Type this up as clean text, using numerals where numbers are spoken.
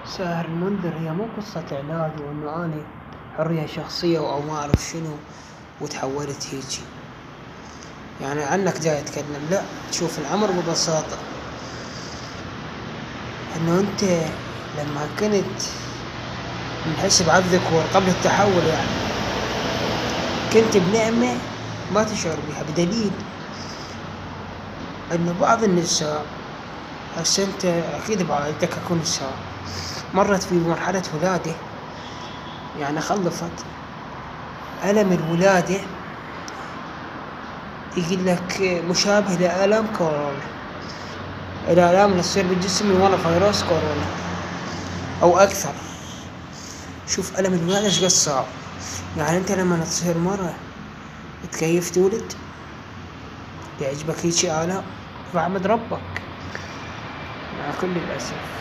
ساهر المنذر هي مو قصة علاج وإنه أني حرية شخصية أو ما أعرف شنو وتحولت هيجي، يعني عنك جاي أتكلم. لا، تشوف الأمر ببساطة إنه أنت لما كنت منحسب عبدك قبل التحول، يعني كنت بنعمة ما تشعر بها، بدليل إنه بعض النساء، هسه أنت أكيد بعائلتك أكو نساء مرت في مرحلة ولادة، يعني خلفت، ألم الولادة يقول لك مشابه لآلام كورونا، الآلام اللي تصير بالجسم من ورا فيروس كورونا أو أكثر. شوف ألم الولادة إيش قد صعب، يعني أنت لما تصير مرة تكيف تولد يعجبك هيجي آلام، فاحمد ربك مع كل الأسف.